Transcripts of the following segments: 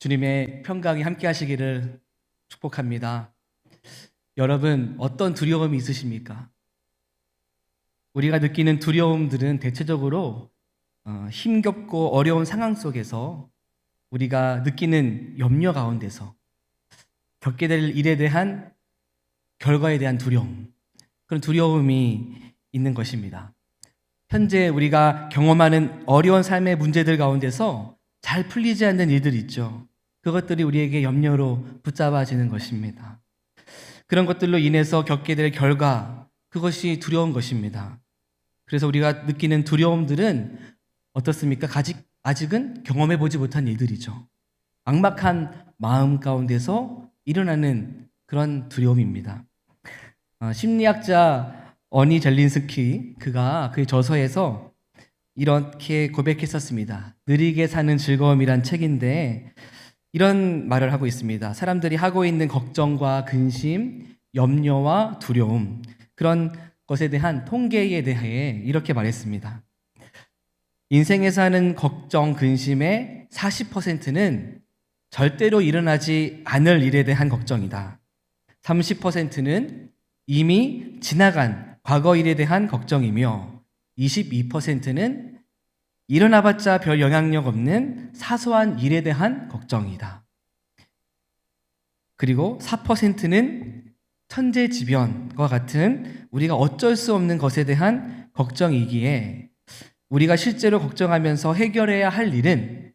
주님의 평강이 함께 하시기를 축복합니다. 여러분, 어떤 두려움이 있으십니까? 우리가 느끼는 두려움들은 대체적으로 힘겹고 어려운 상황 속에서 우리가 느끼는 염려 가운데서 겪게 될 일에 대한 결과에 대한 두려움, 그런 두려움이 있는 것입니다. 현재 우리가 경험하는 어려운 삶의 문제들 가운데서 잘 풀리지 않는 일들이 있죠. 그것들이 우리에게 염려로 붙잡아지는 것입니다. 그런 것들로 인해서 겪게 될 결과, 그것이 두려운 것입니다. 그래서 우리가 느끼는 두려움들은 어떻습니까? 아직은 경험해보지 못한 일들이죠. 막막한 마음 가운데서 일어나는 그런 두려움입니다. 심리학자 어니 젤린스키, 그가 그의 저서에서 이렇게 고백했었습니다. 느리게 사는 즐거움이란 책인데 이런 말을 하고 있습니다. 사람들이 하고 있는 걱정과 근심, 염려와 두려움, 그런 것에 대한 통계에 대해 이렇게 말했습니다. 인생에서 하는 걱정, 근심의 40%는 절대로 일어나지 않을 일에 대한 걱정이다. 30%는 이미 지나간 과거 일에 대한 걱정이며 22%는 일어나봤자 별 영향력 없는 사소한 일에 대한 걱정이다. 그리고 4%는 천재지변과 같은 우리가 어쩔 수 없는 것에 대한 걱정이기에 우리가 실제로 걱정하면서 해결해야 할 일은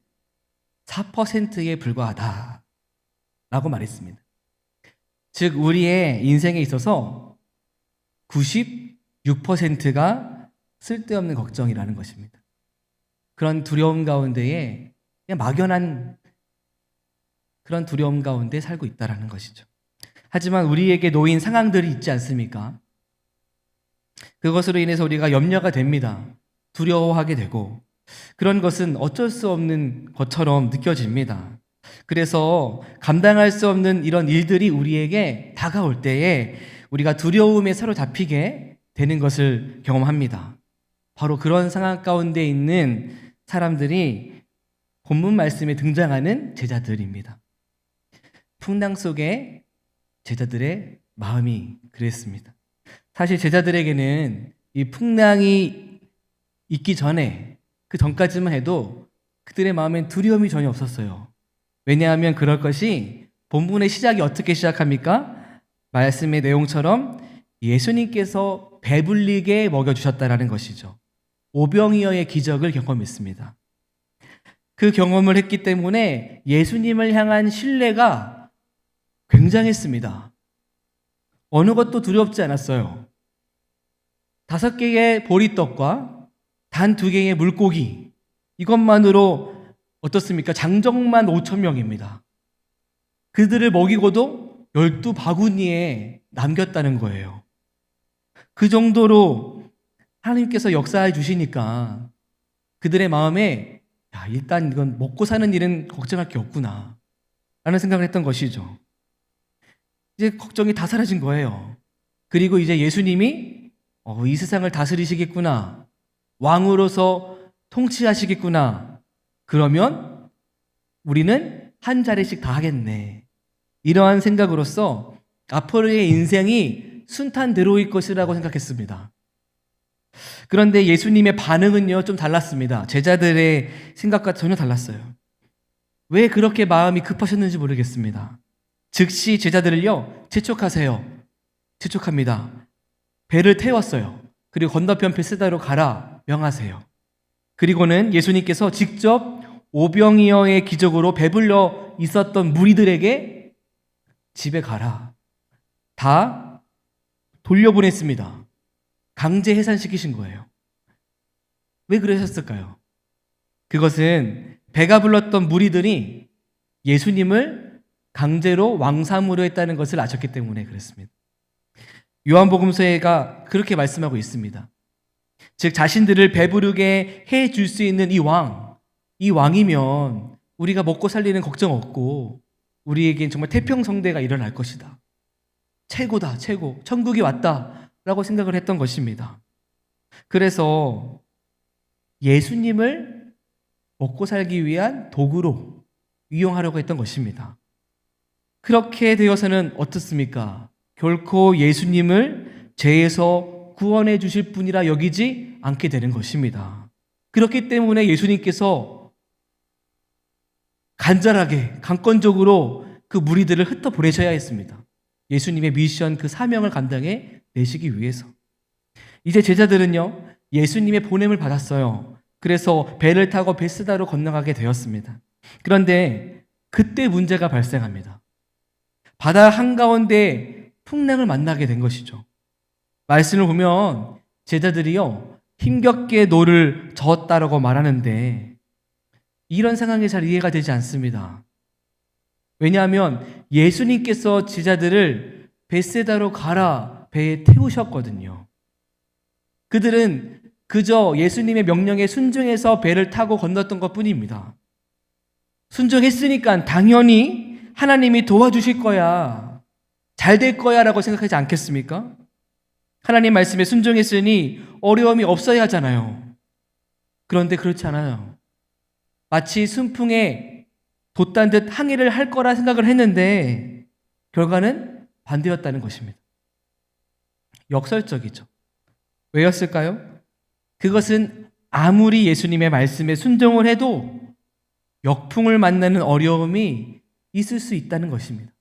4%에 불과하다 라고 말했습니다. 즉 우리의 인생에 있어서 96%가 쓸데없는 걱정이라는 것입니다. 그런 두려움 가운데에 그냥 막연한 그런 두려움 가운데 살고 있다는 것이죠. 하지만 우리에게 놓인 상황들이 있지 않습니까? 그것으로 인해서 우리가 염려가 됩니다. 두려워하게 되고 그런 것은 어쩔 수 없는 것처럼 느껴집니다. 그래서 감당할 수 없는 이런 일들이 우리에게 다가올 때에 우리가 두려움에 사로잡히게 되는 것을 경험합니다. 바로 그런 상황 가운데 있는 사람들이 본문 말씀에 등장하는 제자들입니다. 풍랑 속에 제자들의 마음이 그랬습니다. 사실 제자들에게는 이 풍랑이 있기 전에, 그 전까지만 해도 그들의 마음엔 두려움이 전혀 없었어요. 왜냐하면 그럴 것이 본문의 시작이 어떻게 시작합니까? 말씀의 내용처럼 예수님께서 배불리게 먹여주셨다라는 것이죠. 오병이어의 기적을 경험했습니다. 그 경험을 했기 때문에 예수님을 향한 신뢰가 굉장했습니다. 어느 것도 두렵지 않았어요. 5개의 보리떡과 단 2개의 물고기, 이것만으로 어떻습니까? 장정만 5,000명입니다. 그들을 먹이고도 12바구니에 남겼다는 거예요. 그 정도로 하나님께서 역사해 주시니까 그들의 마음에 일단 이건 먹고 사는 일은 걱정할 게 없구나 라는 생각을 했던 것이죠. 이제 걱정이 다 사라진 거예요. 그리고 이제 예수님이 이 세상을 다스리시겠구나, 왕으로서 통치하시겠구나, 그러면 우리는 한 자리씩 다 하겠네, 이러한 생각으로서 앞으로의 인생이 순탄대로일 것이라고 생각했습니다. 그런데 예수님의 반응은요, 좀 달랐습니다. 제자들의 생각과 전혀 달랐어요. 왜 그렇게 마음이 급하셨는지 모르겠습니다. 즉시 제자들을요, 재촉합니다. 배를 태웠어요. 그리고 건너편 베세다로 가라 명하세요. 그리고는 예수님께서 직접 오병이어의 기적으로 배불러 있었던 무리들에게 집에 가라, 다 돌려보냈습니다. 강제 해산시키신 거예요. 왜 그러셨을까요? 그것은 배가 불렀던 무리들이 예수님을 강제로 왕삼으로 했다는 것을 아셨기 때문에 그랬습니다. 요한복음서가 그렇게 말씀하고 있습니다. 즉 자신들을 배부르게 해줄 수 있는 이 왕이면 우리가 먹고 살리는 걱정 없고 우리에겐 정말 태평성대가 일어날 것이다. 최고다, 최고. 천국이 왔다 라고 생각을 했던 것입니다. 그래서 예수님을 먹고 살기 위한 도구로 이용하려고 했던 것입니다. 그렇게 되어서는 어떻습니까? 결코 예수님을 죄에서 구원해 주실 분이라 여기지 않게 되는 것입니다. 그렇기 때문에 예수님께서 간절하게 강권적으로 그 무리들을 흩어 보내셔야 했습니다. 예수님의 미션, 그 사명을 감당해 내시기 위해서. 이제 제자들은요, 예수님의 보냄을 받았어요. 그래서 배를 타고 베스다로 건너가게 되었습니다. 그런데 그때 문제가 발생합니다. 바다 한가운데 풍랑을 만나게 된 것이죠. 말씀을 보면 제자들이요, 힘겹게 노를 저었다라고 말하는데 이런 상황이 잘 이해가 되지 않습니다. 왜냐하면 예수님께서 제자들을 베세다로 가라 배에 태우셨거든요. 그들은 그저 예수님의 명령에 순종해서 배를 타고 건넜던 것 뿐입니다. 순종했으니까 당연히 하나님이 도와주실 거야, 잘 될 거야 라고 생각하지 않겠습니까? 하나님 말씀에 순종했으니 어려움이 없어야 하잖아요. 그런데 그렇지 않아요. 마치 순풍에 돛단 듯 항해를 할 거라 생각을 했는데 결과는 반대였다는 것입니다. 역설적이죠. 왜였을까요? 그것은 아무리 예수님의 말씀에 순종을 해도 역풍을 만나는 어려움이 있을 수 있다는 것입니다.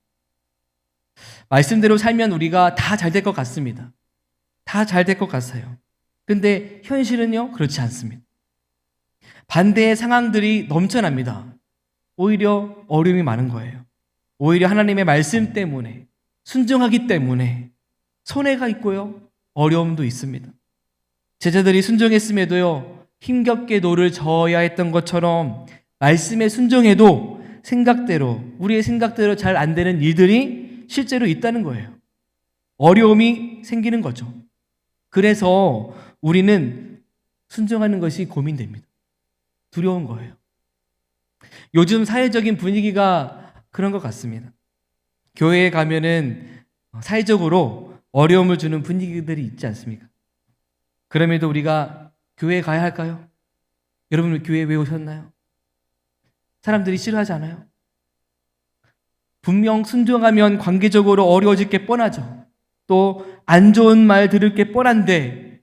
말씀대로 살면 우리가 다 잘 될 것 같습니다. 다 잘 될 것 같아요. 근데 현실은요, 그렇지 않습니다. 반대의 상황들이 넘쳐납니다. 오히려 어려움이 많은 거예요. 오히려 하나님의 말씀 때문에, 순종하기 때문에 손해가 있고요, 어려움도 있습니다. 제자들이 순종했음에도요, 힘겹게 노를 저어야 했던 것처럼 말씀에 순종해도 생각대로, 우리의 생각대로 잘 안 되는 일들이 실제로 있다는 거예요. 어려움이 생기는 거죠. 그래서 우리는 순종하는 것이 고민됩니다. 두려운 거예요. 요즘 사회적인 분위기가 그런 것 같습니다. 교회에 가면은 사회적으로 어려움을 주는 분위기들이 있지 않습니까? 그럼에도 우리가 교회에 가야 할까요? 여러분 교회에 왜 오셨나요? 사람들이 싫어하지 않아요? 분명 순종하면 관계적으로 어려워질 게 뻔하죠. 또 안 좋은 말 들을 게 뻔한데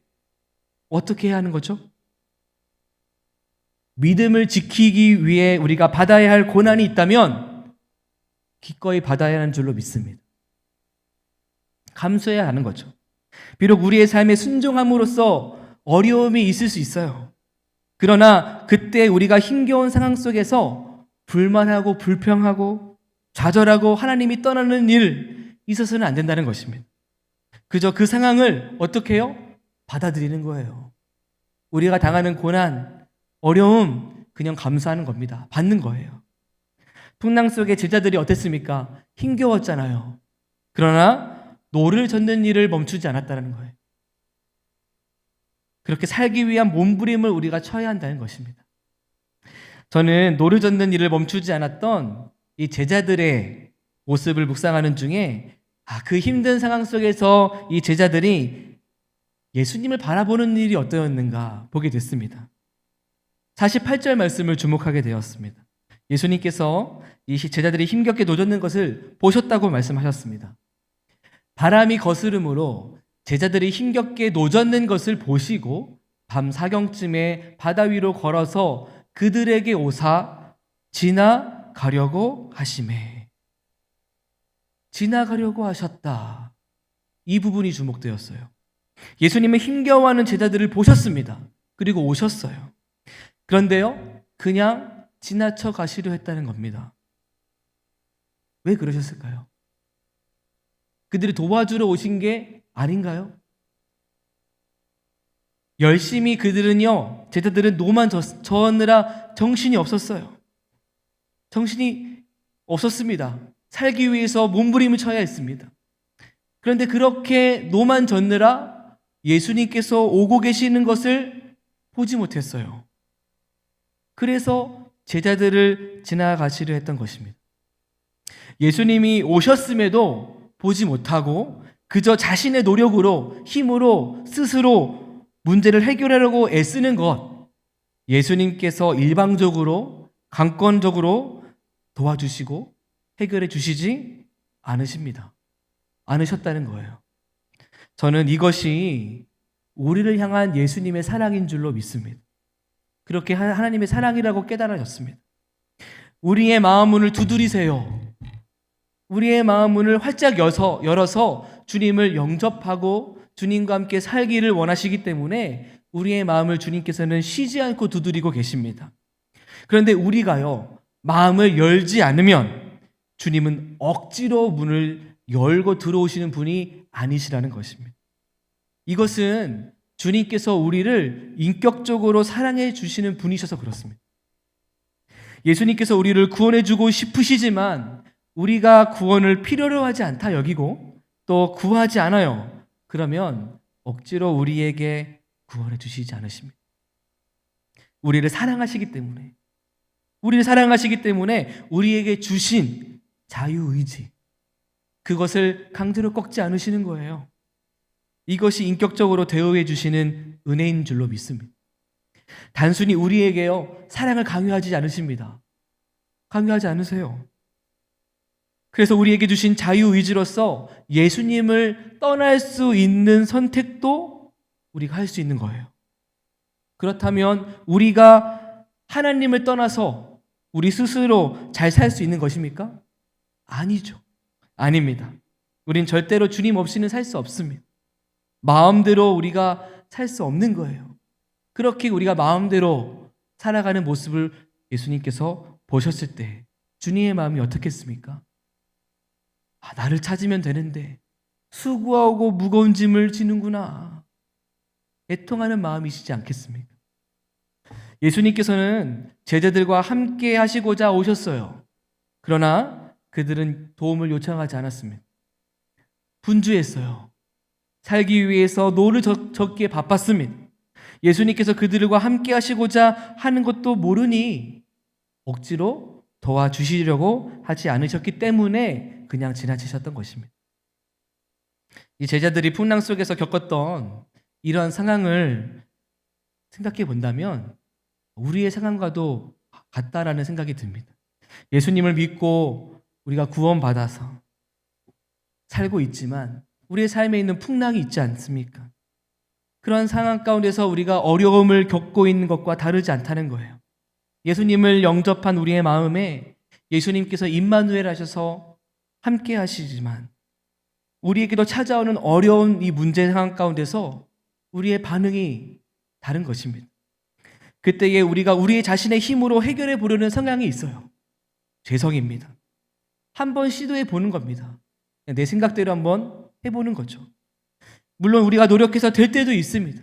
어떻게 해야 하는 거죠? 믿음을 지키기 위해 우리가 받아야 할 고난이 있다면 기꺼이 받아야 하는 줄로 믿습니다. 감수해야 하는 거죠. 비록 우리의 삶에 순종함으로써 어려움이 있을 수 있어요. 그러나 그때 우리가 힘겨운 상황 속에서 불만하고 불평하고 좌절하고 하나님이 떠나는 일 있어서는 안 된다는 것입니다. 그저 그 상황을 어떻게 해요? 받아들이는 거예요. 우리가 당하는 고난, 어려움 그냥 감수하는 겁니다. 받는 거예요. 풍랑 속에 제자들이 어땠습니까? 힘겨웠잖아요. 그러나 노를 젓는 일을 멈추지 않았다는 거예요. 그렇게 살기 위한 몸부림을 우리가 쳐야 한다는 것입니다. 저는 노를 젓는 일을 멈추지 않았던 이 제자들의 모습을 묵상하는 중에 그 힘든 상황 속에서 이 제자들이 예수님을 바라보는 일이 어떠했는가 보게 됐습니다. 48절 말씀을 주목하게 되었습니다. 예수님께서 이 제자들이 힘겹게 노젓는 것을 보셨다고 말씀하셨습니다. 바람이 거스름으로 제자들이 힘겹게 노젓는 것을 보시고 밤 사경쯤에 바다 위로 걸어서 그들에게 오사 지나가려고 하시매. 지나가려고 하셨다. 이 부분이 주목되었어요. 예수님은 힘겨워하는 제자들을 보셨습니다. 그리고 오셨어요. 그런데요, 그냥 지나쳐 가시려 했다는 겁니다. 왜 그러셨을까요? 그들이 도와주러 오신 게 아닌가요? 열심히 그들은요, 제자들은 노만 저었느라 정신이 없었어요. 정신이 없었습니다. 살기 위해서 몸부림을 쳐야 했습니다. 그런데 그렇게 노만 젓느라 예수님께서 오고 계시는 것을 보지 못했어요. 그래서 제자들을 지나가시려 했던 것입니다. 예수님이 오셨음에도 보지 못하고 그저 자신의 노력으로, 힘으로, 스스로 문제를 해결하려고 애쓰는 것, 예수님께서 일방적으로, 강권적으로 도와주시고 해결해 주시지 않으십니다. 않으셨다는 거예요. 저는 이것이 우리를 향한 예수님의 사랑인 줄로 믿습니다. 그렇게 하나님의 사랑이라고 깨달아졌습니다. 우리의 마음 문을 두드리세요. 우리의 마음 문을 활짝 열어서 주님을 영접하고 주님과 함께 살기를 원하시기 때문에 우리의 마음을 주님께서는 쉬지 않고 두드리고 계십니다. 그런데 우리가요, 마음을 열지 않으면 주님은 억지로 문을 열고 들어오시는 분이 아니시라는 것입니다. 이것은 주님께서 우리를 인격적으로 사랑해 주시는 분이셔서 그렇습니다. 예수님께서 우리를 구원해 주고 싶으시지만 우리가 구원을 필요로 하지 않다 여기고 또 구하지 않아요. 그러면 억지로 우리에게 구원해 주시지 않으십니다. 우리를 사랑하시기 때문에 우리에게 주신 자유의지, 그것을 강제로 꺾지 않으시는 거예요. 이것이 인격적으로 대우해 주시는 은혜인 줄로 믿습니다. 단순히 우리에게요, 사랑을 강요하지 않으십니다. 강요하지 않으세요. 그래서 우리에게 주신 자유의지로서 예수님을 떠날 수 있는 선택도 우리가 할 수 있는 거예요. 그렇다면 우리가 하나님을 떠나서 우리 스스로 잘 살 수 있는 것입니까? 아니죠. 아닙니다. 우린 절대로 주님 없이는 살 수 없습니다. 마음대로 우리가 살 수 없는 거예요. 그렇게 우리가 마음대로 살아가는 모습을 예수님께서 보셨을 때 주님의 마음이 어떻겠습니까? 나를 찾으면 되는데 수고하고 무거운 짐을 지는구나. 애통하는 마음이시지 않겠습니까? 예수님께서는 제자들과 함께 하시고자 오셨어요. 그러나 그들은 도움을 요청하지 않았습니다. 분주했어요. 살기 위해서 노를 젓기에 바빴습니다. 예수님께서 그들과 함께 하시고자 하는 것도 모르니 억지로 도와주시려고 하지 않으셨기 때문에 그냥 지나치셨던 것입니다. 이 제자들이 풍랑 속에서 겪었던 이런 상황을 생각해 본다면 우리의 상황과도 같다라는 생각이 듭니다. 예수님을 믿고 우리가 구원받아서 살고 있지만 우리의 삶에 있는 풍랑이 있지 않습니까? 그런 상황 가운데서 우리가 어려움을 겪고 있는 것과 다르지 않다는 거예요. 예수님을 영접한 우리의 마음에 예수님께서 임마누엘 하셔서 함께 하시지만 우리에게도 찾아오는 어려운 이 문제 상황 가운데서 우리의 반응이 다른 것입니다. 그때에 우리가 우리의 자신의 힘으로 해결해 보려는 성향이 있어요. 죄성입니다. 한번 시도해 보는 겁니다. 내 생각대로 한번 해보는 거죠. 물론 우리가 노력해서 될 때도 있습니다.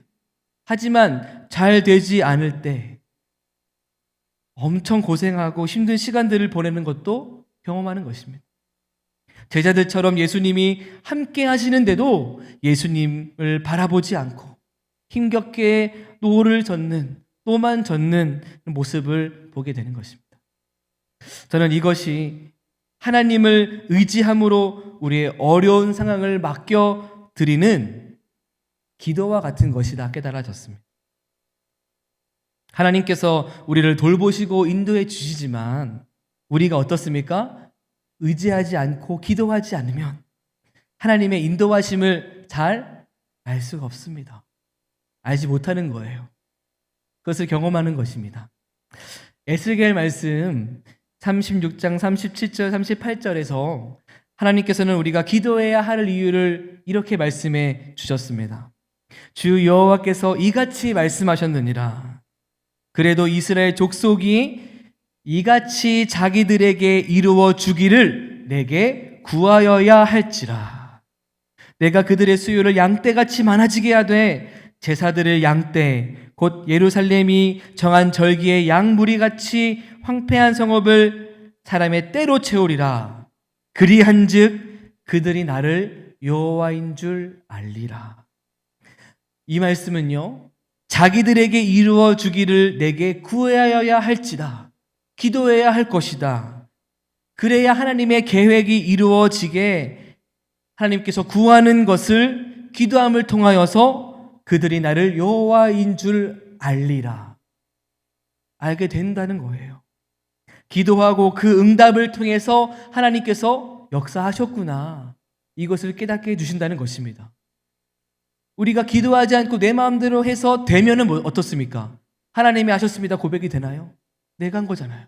하지만 잘 되지 않을 때 엄청 고생하고 힘든 시간들을 보내는 것도 경험하는 것입니다. 제자들처럼 예수님이 함께 하시는데도 예수님을 바라보지 않고 힘겹게 노만 젓는 모습을 보게 되는 것입니다. 저는 이것이 하나님을 의지함으로 우리의 어려운 상황을 맡겨드리는 기도와 같은 것이다 깨달아졌습니다. 하나님께서 우리를 돌보시고 인도해 주시지만 우리가 어떻습니까? 의지하지 않고 기도하지 않으면 하나님의 인도하심을 잘 알 수가 없습니다. 알지 못하는 거예요. 그것을 경험하는 것입니다. 에스겔 말씀 36장 37절 38절에서 하나님께서는 우리가 기도해야 할 이유를 이렇게 말씀해 주셨습니다. 주 여호와께서 이같이 말씀하셨느니라. 그래도 이스라엘 족속이 이같이 자기들에게 이루어 주기를 내게 구하여야 할지라. 내가 그들의 수요를 양떼같이 많아지게 하되 제사들을 양떼 곧 예루살렘이 정한 절기의 양무리같이 황폐한 성읍을 사람의 때로 채우리라. 그리한즉 그들이 나를 여호와인 줄 알리라. 이 말씀은요, 자기들에게 이루어 주기를 내게 구하여야 할지다. 기도해야 할 것이다. 그래야 하나님의 계획이 이루어지게 하나님께서 구하는 것을 기도함을 통하여서 그들이 나를 여호와인 줄 알리라. 알게 된다는 거예요. 기도하고 그 응답을 통해서 하나님께서 역사하셨구나. 이것을 깨닫게 해주신다는 것입니다. 우리가 기도하지 않고 내 마음대로 해서 되면은 어떻습니까? 하나님이 하셨습니다. 고백이 되나요? 내가 한 거잖아요.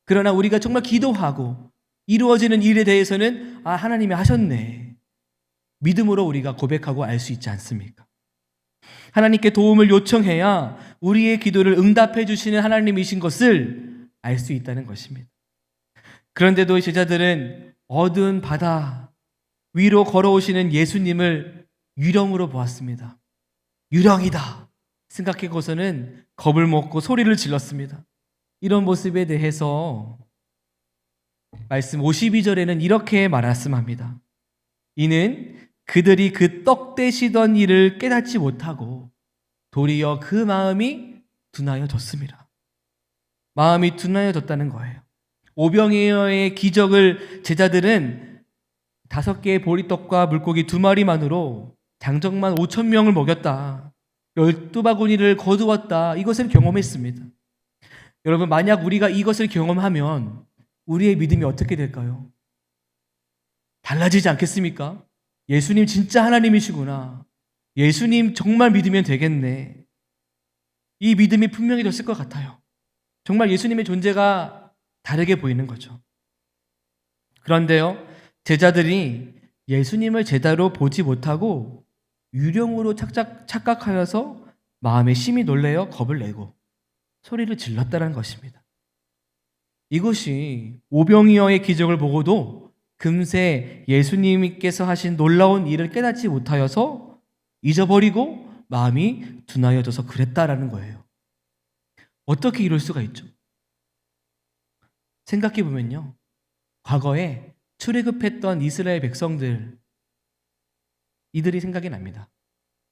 그러나 우리가 정말 기도하고 이루어지는 일에 대해서는 하나님이 하셨네. 믿음으로 우리가 고백하고 알 수 있지 않습니까? 하나님께 도움을 요청해야 우리의 기도를 응답해 주시는 하나님이신 것을 알 수 있다는 것입니다. 그런데도 제자들은 어두운 바다 위로 걸어오시는 예수님을 유령으로 보았습니다. 유령이다 생각하고서는 겁을 먹고 소리를 질렀습니다. 이런 모습에 대해서 말씀 52절에는 이렇게 말씀합니다. 이는 그들이 그 떡 떼시던 일을 깨닫지 못하고 도리어 그 마음이 둔하여졌습니다. 마음이 둔하여졌다는 거예요. 오병이어의 기적을 제자들은 5개의 보리떡과 물고기 2마리만으로 장정만 5,000명을 먹였다. 12바구니를 거두었다. 이것을 경험했습니다. 여러분, 만약 우리가 이것을 경험하면 우리의 믿음이 어떻게 될까요? 달라지지 않겠습니까? 예수님 진짜 하나님이시구나. 예수님 정말 믿으면 되겠네. 이 믿음이 분명해졌을 것 같아요. 정말 예수님의 존재가 다르게 보이는 거죠. 그런데요, 제자들이 예수님을 제대로 보지 못하고 유령으로 착각하여서 마음에 심히 놀래어 겁을 내고 소리를 질렀다는 것입니다. 이것이 오병이어의 기적을 보고도 금세 예수님께서 하신 놀라운 일을 깨닫지 못하여서 잊어버리고 마음이 둔하여져서 그랬다라는 거예요. 어떻게 이럴 수가 있죠? 생각해 보면요, 과거에 출애굽했던 이스라엘 백성들, 이들이 생각이 납니다.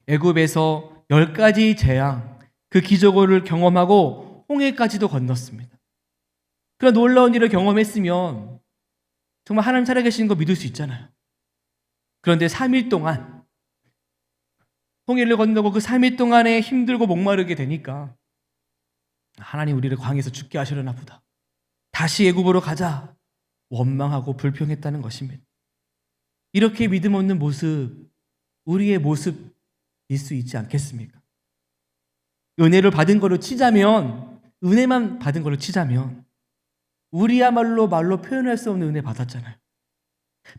애굽에서 10가지 재앙, 그 기적을 경험하고 홍해까지도 건넜습니다. 그런 놀라운 일을 경험했으면 정말 하나님 살아계시는 거 믿을 수 있잖아요. 그런데 3일 동안 홍해를 건너고 그 3일 동안에 힘들고 목마르게 되니까 하나님 우리를 광야에서 죽게 하시려나 보다. 다시 애굽으로 가자. 원망하고 불평했다는 것입니다. 이렇게 믿음 없는 모습, 우리의 모습일 수 있지 않겠습니까? 은혜를 받은 걸로 치자면, 은혜만 받은 걸로 치자면 우리야말로 말로 표현할 수 없는 은혜 받았잖아요.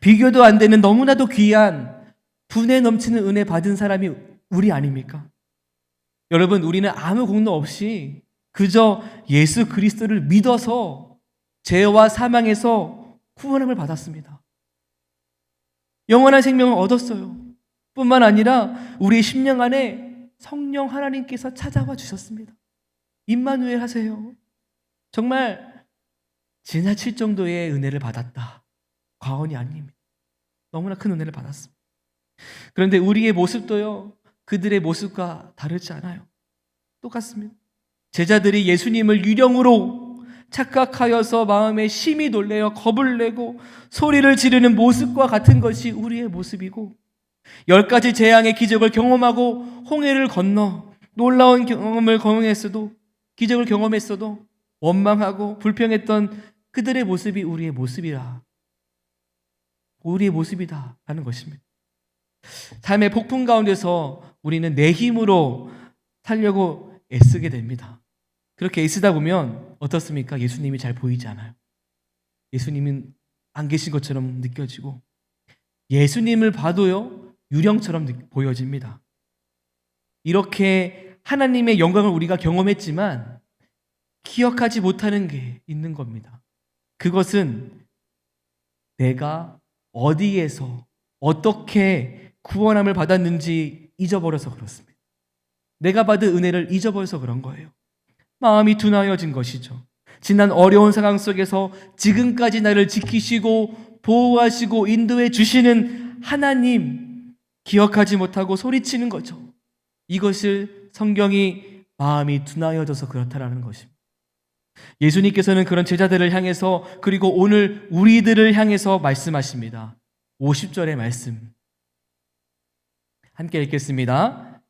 비교도 안 되는 너무나도 귀한 분에 넘치는 은혜 받은 사람이 우리 아닙니까? 여러분, 우리는 아무 공로 없이 그저 예수 그리스도를 믿어서 죄와 사망에서 구원함을 받았습니다. 영원한 생명을 얻었어요. 뿐만 아니라 우리의 심령 안에 성령 하나님께서 찾아와 주셨습니다. 임마누엘 하세요. 정말 지나칠 정도의 은혜를 받았다. 과언이 아닙니다. 너무나 큰 은혜를 받았습니다. 그런데 우리의 모습도요, 그들의 모습과 다르지 않아요. 똑같습니다. 제자들이 예수님을 유령으로 착각하여서 마음에 심히 놀래어 겁을 내고 소리를 지르는 모습과 같은 것이 우리의 모습이고, 10가지 재앙의 기적을 경험하고 홍해를 건너 놀라운 경험을 경험했어도, 기적을 경험했어도 원망하고 불평했던 그들의 모습이 우리의 모습이다 하는 것입니다. 삶의 폭풍 가운데서 우리는 내 힘으로 살려고 애쓰게 됩니다. 그렇게 애쓰다 보면 어떻습니까? 예수님이 잘 보이지 않아요. 예수님은 안 계신 것처럼 느껴지고, 예수님을 봐도요, 유령처럼 보여집니다. 이렇게 하나님의 영광을 우리가 경험했지만 기억하지 못하는 게 있는 겁니다. 그것은 내가 어디에서 어떻게 구원함을 받았는지 잊어버려서 그렇습니다. 내가 받은 은혜를 잊어버려서 그런 거예요. 마음이 둔하여진 것이죠. 지난 어려운 상황 속에서 지금까지 나를 지키시고 보호하시고 인도해 주시는 하나님 기억하지 못하고 소리치는 거죠. 이것을 성경이 마음이 둔하여져서 그렇다라는 것입니다. 예수님께서는 그런 제자들을 향해서, 그리고 오늘 우리들을 향해서 말씀하십니다. 50절의 말씀 함께 읽겠습니다.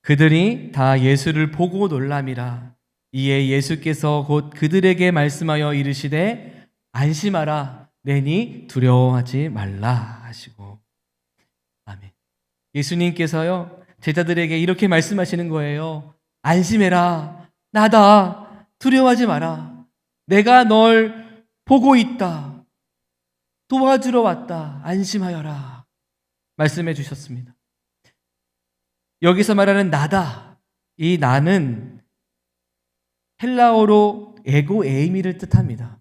그들이 다 예수를 보고 놀람이라. 이에 예수께서 곧 그들에게 말씀하여 이르시되 안심하라 내니 두려워하지 말라 하시고. 아멘. 예수님께서요 제자들에게 이렇게 말씀하시는 거예요. 안심해라. 나다. 두려워하지 마라. 내가 널 보고 있다. 도와주러 왔다. 안심하여라. 말씀해 주셨습니다. 여기서 말하는 나다. 이 나는 헬라어로 에고 에이미를 뜻합니다.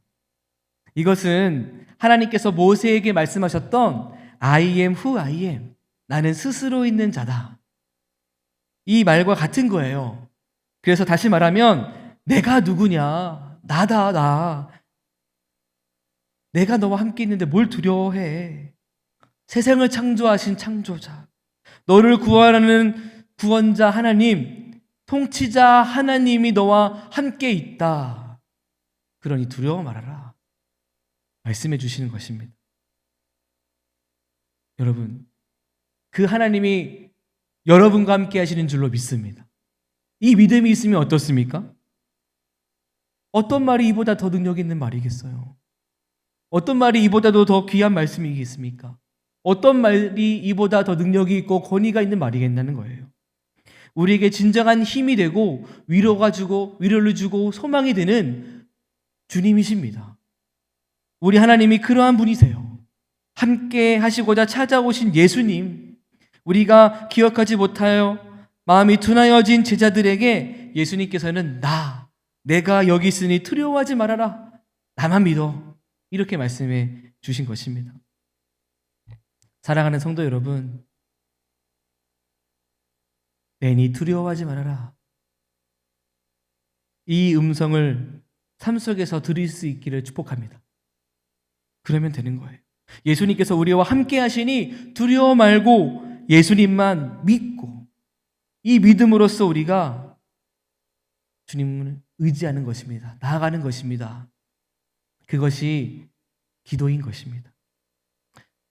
이것은 하나님께서 모세에게 말씀하셨던 I am who I am. 나는 스스로 있는 자다. 이 말과 같은 거예요. 그래서 다시 말하면 내가 누구냐? 나다, 나. 내가 너와 함께 있는데 뭘 두려워해? 세상을 창조하신 창조자, 너를 구원하는 구원자 하나님, 통치자 하나님이 너와 함께 있다. 그러니 두려워 말아라. 말씀해 주시는 것입니다. 여러분, 그 하나님이 여러분과 함께 하시는 줄로 믿습니다. 이 믿음이 있으면 어떻습니까? 어떤 말이 이보다 더 능력 있는 말이겠어요? 어떤 말이 이보다도 더 귀한 말씀이겠습니까? 어떤 말이 이보다 더 능력이 있고 권위가 있는 말이겠다는 거예요. 우리에게 진정한 힘이 되고 위로가 주고 위로를 주고 소망이 되는 주님이십니다. 우리 하나님이 그러한 분이세요. 함께 하시고자 찾아오신 예수님, 우리가 기억하지 못하여 마음이 둔하여진 제자들에게 예수님께서는 내가 여기 있으니 두려워하지 말아라. 나만 믿어. 이렇게 말씀해 주신 것입니다. 사랑하는 성도 여러분, 내니 두려워하지 말아라. 이 음성을 삶 속에서 들을 수 있기를 축복합니다. 그러면 되는 거예요. 예수님께서 우리와 함께 하시니 두려워 말고 예수님만 믿고 이 믿음으로써 우리가 주님을 의지하는 것입니다. 나아가는 것입니다. 그것이 기도인 것입니다.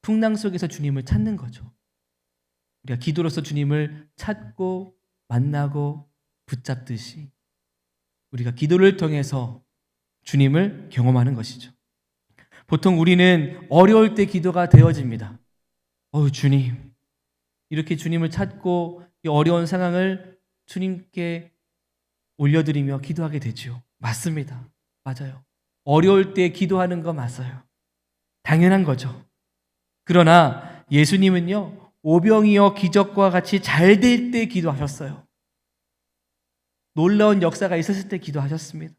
풍랑 속에서 주님을 찾는 거죠. 우리가 기도로서 주님을 찾고 만나고 붙잡듯이 우리가 기도를 통해서 주님을 경험하는 것이죠. 보통 우리는 어려울 때 기도가 되어집니다. 주님, 이렇게 주님을 찾고 이 어려운 상황을 주님께 올려드리며 기도하게 되죠. 맞습니다. 맞아요. 어려울 때 기도하는 거 맞아요. 당연한 거죠. 그러나 예수님은요, 오병이어 기적과 같이 잘 될 때 기도하셨어요. 놀라운 역사가 있었을 때 기도하셨습니다.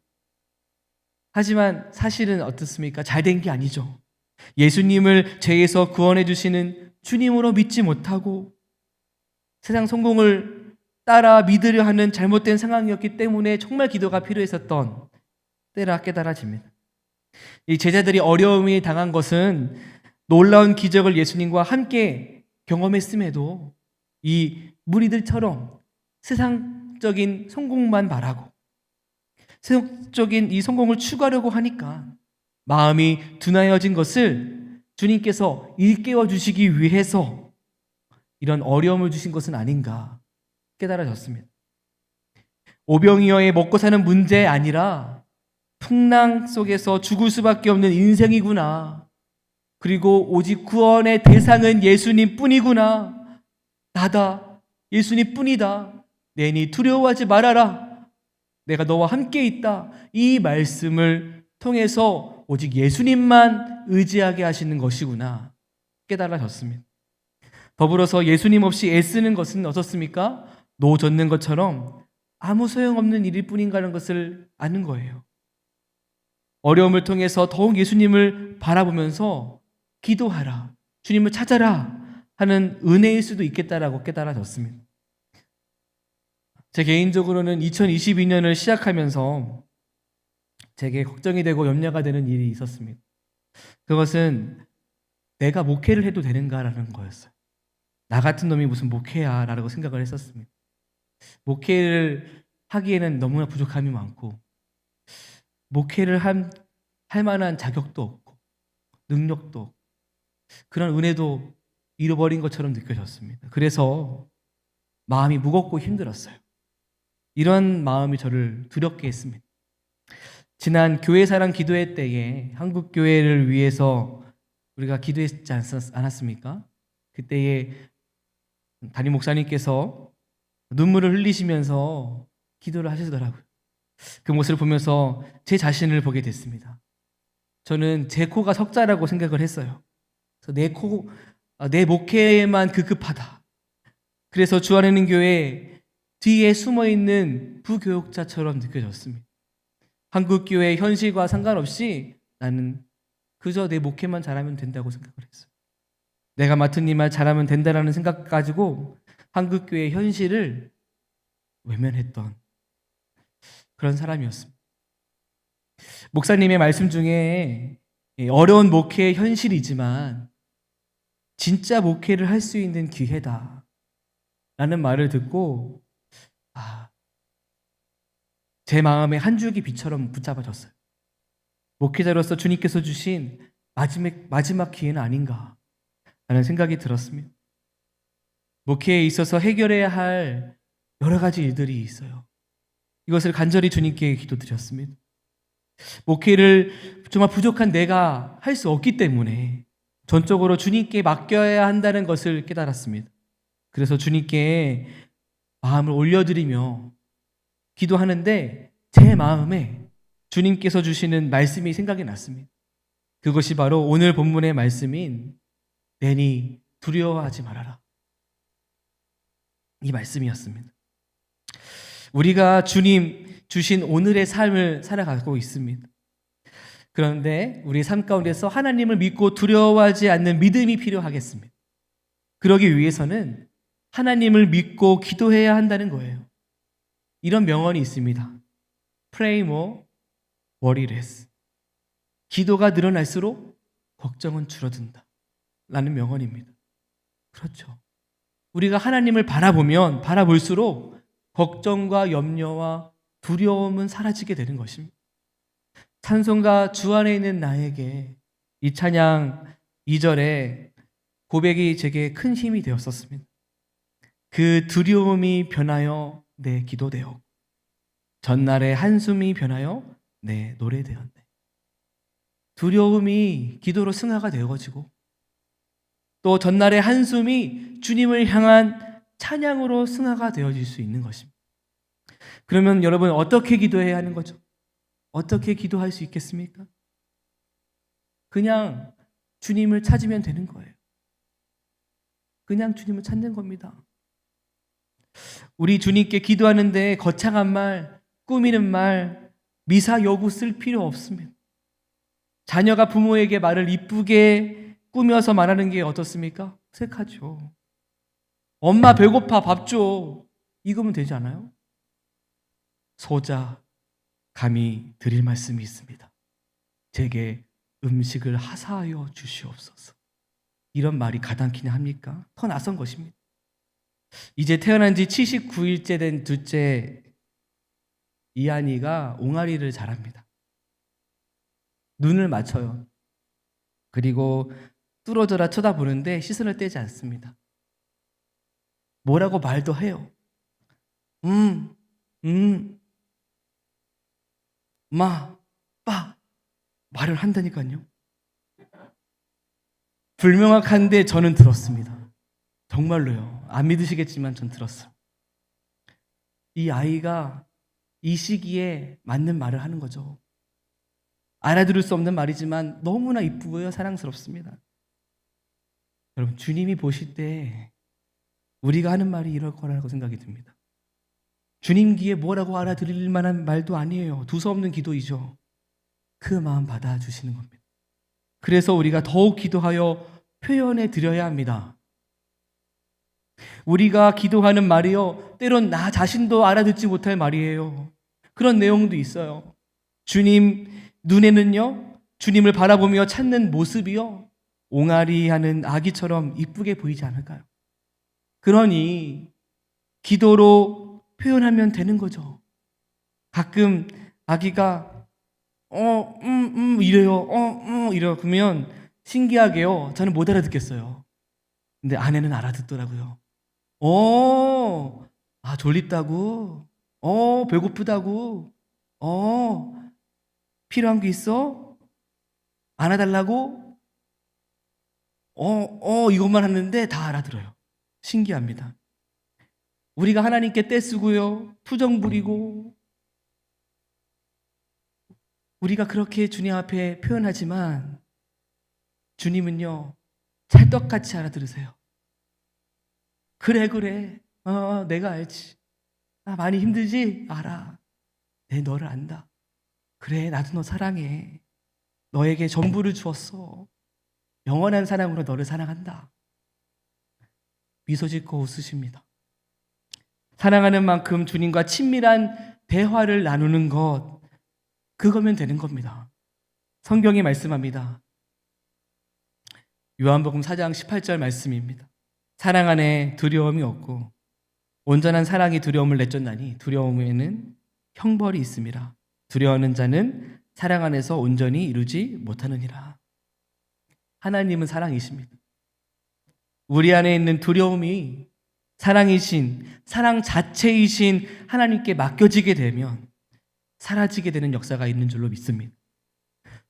하지만 사실은 어떻습니까? 잘 된 게 아니죠. 예수님을 죄에서 구원해 주시는 주님으로 믿지 못하고 세상 성공을 따라 믿으려 하는 잘못된 상황이었기 때문에 정말 기도가 필요했었던 때라 깨달아집니다. 이 제자들이 어려움이 당한 것은 놀라운 기적을 예수님과 함께 경험했음에도 이 무리들처럼 세상적인 성공만 바라고 세상적인 이 성공을 추구하려고 하니까 마음이 둔하여진 것을 주님께서 일깨워 주시기 위해서 이런 어려움을 주신 것은 아닌가 깨달아졌습니다. 오병이어의 먹고 사는 문제 아니라 풍랑 속에서 죽을 수밖에 없는 인생이구나. 그리고 오직 구원의 대상은 예수님 뿐이구나. 나다. 예수님 뿐이다. 내니 두려워하지 말아라. 내가 너와 함께 있다. 이 말씀을 통해서 오직 예수님만 의지하게 하시는 것이구나 깨달아졌습니다. 더불어서 예수님 없이 애쓰는 것은 어떻습니까? 노 젓는 것처럼 아무 소용없는 일일 뿐인가라는 것을 아는 거예요. 어려움을 통해서 더욱 예수님을 바라보면서 기도하라, 주님을 찾아라 하는 은혜일 수도 있겠다라고 깨달아졌습니다. 제 개인적으로는 2022년을 시작하면서 제게 걱정이 되고 염려가 되는 일이 있었습니다. 그것은 내가 목회를 해도 되는가라는 거였어요. 나 같은 놈이 무슨 목회야 라고 생각을 했었습니다. 목회를 하기에는 너무나 부족함이 많고 목회를 할 만한 자격도 없고 능력도 없고 그런 은혜도 잃어버린 것처럼 느껴졌습니다. 그래서 마음이 무겁고 힘들었어요. 이런 마음이 저를 두렵게 했습니다. 지난 교회사랑 기도회 때에 한국 교회를 위해서 우리가 기도했지 않았습니까? 그때에 담임 목사님께서 눈물을 흘리시면서 기도를 하시더라고요. 그 모습을 보면서 제 자신을 보게 됐습니다. 저는 제 코가 석자라고 생각을 했어요. 그래서 내 목회에만 급하다. 그래서 주안에는 교회 뒤에 숨어있는 부교육자처럼 느껴졌습니다. 한국교회 현실과 상관없이 나는 그저 내 목회만 잘하면 된다고 생각을 했어요. 내가 맡은 일만 잘하면 된다라는 생각 가지고 한국교회 현실을 외면했던 그런 사람이었습니다. 목사님의 말씀 중에 어려운 목회의 현실이지만 진짜 목회를 할 수 있는 기회다 라는 말을 듣고 제 마음에 한 줄기 빛처럼 붙잡아졌어요. 목회자로서 주님께서 주신 마지막 기회는 아닌가 라는 생각이 들었습니다. 목회에 있어서 해결해야 할 여러 가지 일들이 있어요. 이것을 간절히 주님께 기도드렸습니다. 목회를 정말 부족한 내가 할 수 없기 때문에 전적으로 주님께 맡겨야 한다는 것을 깨달았습니다. 그래서 주님께 마음을 올려드리며 기도하는데 제 마음에 주님께서 주시는 말씀이 생각이 났습니다. 그것이 바로 오늘 본문의 말씀인 내니 두려워하지 말아라. 이 말씀이었습니다. 우리가 주님 주신 오늘의 삶을 살아가고 있습니다. 그런데 우리 삶 가운데서 하나님을 믿고 두려워하지 않는 믿음이 필요하겠습니다. 그러기 위해서는 하나님을 믿고 기도해야 한다는 거예요. 이런 명언이 있습니다. Pray more, worry less. 기도가 늘어날수록 걱정은 줄어든다 라는 명언입니다. 그렇죠. 우리가 하나님을 바라볼수록 걱정과 염려와 두려움은 사라지게 되는 것입니다. 찬송가 주 안에 있는 나에게 이 찬양 2절에 고백이 제게 큰 힘이 되었었습니다. 그 두려움이 변하여 내 기도 되었고 전날의 한숨이 변하여 내 노래 되었네. 두려움이 기도로 승화가 되어지고 또 전날의 한숨이 주님을 향한 찬양으로 승화가 되어질 수 있는 것입니다. 그러면 여러분 어떻게 기도해야 하는 거죠? 어떻게 기도할 수 있겠습니까? 그냥 주님을 찾으면 되는 거예요. 그냥 주님을 찾는 겁니다. 우리 주님께 기도하는데 거창한 말, 꾸미는 말, 미사 여구 쓸 필요 없습니다. 자녀가 부모에게 말을 이쁘게 꾸며서 말하는 게 어떻습니까? 어색하죠. 엄마 배고파 밥 줘. 이거면 되지 않아요? 소자 감히 드릴 말씀이 있습니다. 제게 음식을 하사하여 주시옵소서. 이런 말이 가당키나 합니까? 더 낯선 것입니다. 이제 태어난 지 79일째 된 둘째 이한이가 옹알이를 잘합니다. 눈을 맞춰요. 그리고 뚫어져라 쳐다보는데 시선을 떼지 않습니다. 뭐라고 말도 해요. 마, 빠 말을 한다니까요. 불명확한데 저는 들었습니다. 정말로요. 안 믿으시겠지만 전 들었어요. 이 아이가 이 시기에 맞는 말을 하는 거죠. 알아들을 수 없는 말이지만 너무나 이쁘고요. 사랑스럽습니다. 여러분, 주님이 보실 때 우리가 하는 말이 이럴 거라고 생각이 듭니다. 주님 귀에 뭐라고 알아들을 만한 말도 아니에요. 두서없는 기도이죠. 그 마음 받아주시는 겁니다. 그래서 우리가 더욱 기도하여 표현해 드려야 합니다. 우리가 기도하는 말이요, 때론 나 자신도 알아듣지 못할 말이에요. 그런 내용도 있어요. 주님 눈에는요, 주님을 바라보며 찾는 모습이요, 옹알이하는 아기처럼 이쁘게 보이지 않을까요? 그러니 기도로 표현하면 되는 거죠. 가끔 아기가 이래요. 이래요. 그러면 신기하게요, 저는 못 알아듣겠어요. 근데 아내는 알아듣더라고요. 졸립다고? 배고프다고? 필요한 게 있어? 안아달라고? 이것만 하는데 다 알아들어요. 신기합니다. 우리가 하나님께 떼쓰고요, 투정 부리고, 우리가 그렇게 주님 앞에 표현하지만 주님은요, 찰떡같이 알아들으세요. 그래. 내가 알지. 나 많이 힘들지? 알아. 내 너를 안다. 그래, 나도 너 사랑해. 너에게 전부를 주었어. 영원한 사랑으로 너를 사랑한다. 미소 짓고 웃으십니다. 사랑하는 만큼 주님과 친밀한 대화를 나누는 것, 그거면 되는 겁니다. 성경이 말씀합니다. 요한복음 4장 18절 말씀입니다. 사랑 안에 두려움이 없고 온전한 사랑이 두려움을 내쫓나니 두려움에는 형벌이 있음이라. 두려워하는 자는 사랑 안에서 온전히 이루지 못하느니라. 하나님은 사랑이십니다. 우리 안에 있는 두려움이 사랑이신, 사랑 자체이신 하나님께 맡겨지게 되면 사라지게 되는 역사가 있는 줄로 믿습니다.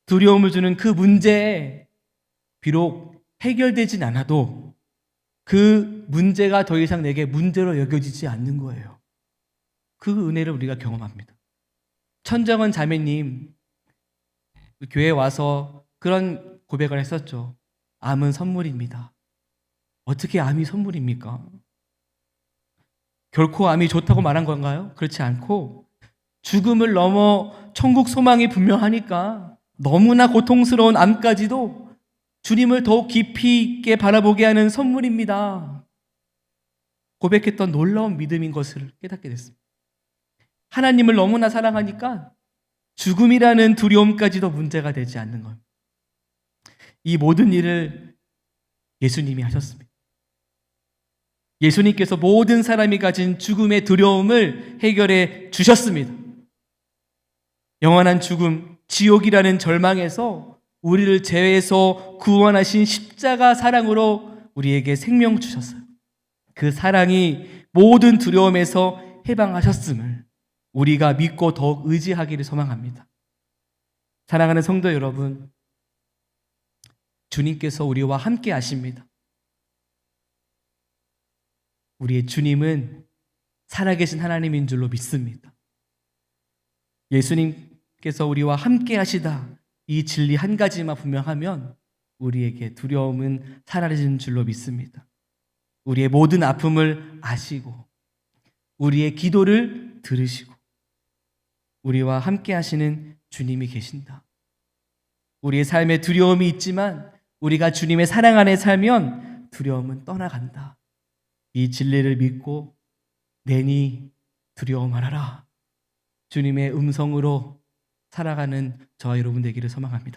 두려움을 주는 그 문제에 비록 해결되진 않아도 그 문제가 더 이상 내게 문제로 여겨지지 않는 거예요. 그 은혜를 우리가 경험합니다. 천정은 자매님, 교회에 와서 그런 고백을 했었죠. 암은 선물입니다. 어떻게 암이 선물입니까? 결코 암이 좋다고 말한 건가요? 그렇지 않고 죽음을 넘어 천국 소망이 분명하니까 너무나 고통스러운 암까지도 주님을 더욱 깊이 있게 바라보게 하는 선물입니다. 고백했던 놀라운 믿음인 것을 깨닫게 됐습니다. 하나님을 너무나 사랑하니까 죽음이라는 두려움까지도 문제가 되지 않는 겁니다. 이 모든 일을 예수님이 하셨습니다. 예수님께서 모든 사람이 가진 죽음의 두려움을 해결해 주셨습니다. 영원한 죽음, 지옥이라는 절망에서 우리를 제외해서 구원하신 십자가 사랑으로 우리에게 생명 주셨어요. 그 사랑이 모든 두려움에서 해방하셨음을 우리가 믿고 더욱 의지하기를 소망합니다. 사랑하는 성도 여러분, 주님께서 우리와 함께 하십니다. 우리의 주님은 살아계신 하나님인 줄로 믿습니다. 예수님께서 우리와 함께 하시다, 이 진리 한 가지만 분명하면 우리에게 두려움은 사라지는 줄로 믿습니다. 우리의 모든 아픔을 아시고 우리의 기도를 들으시고 우리와 함께 하시는 주님이 계신다. 우리의 삶에 두려움이 있지만 우리가 주님의 사랑 안에 살면 두려움은 떠나간다. 이 진리를 믿고 내니 두려워 말아라. 주님의 음성으로 살아가는 저와 여러분 되기를 소망합니다.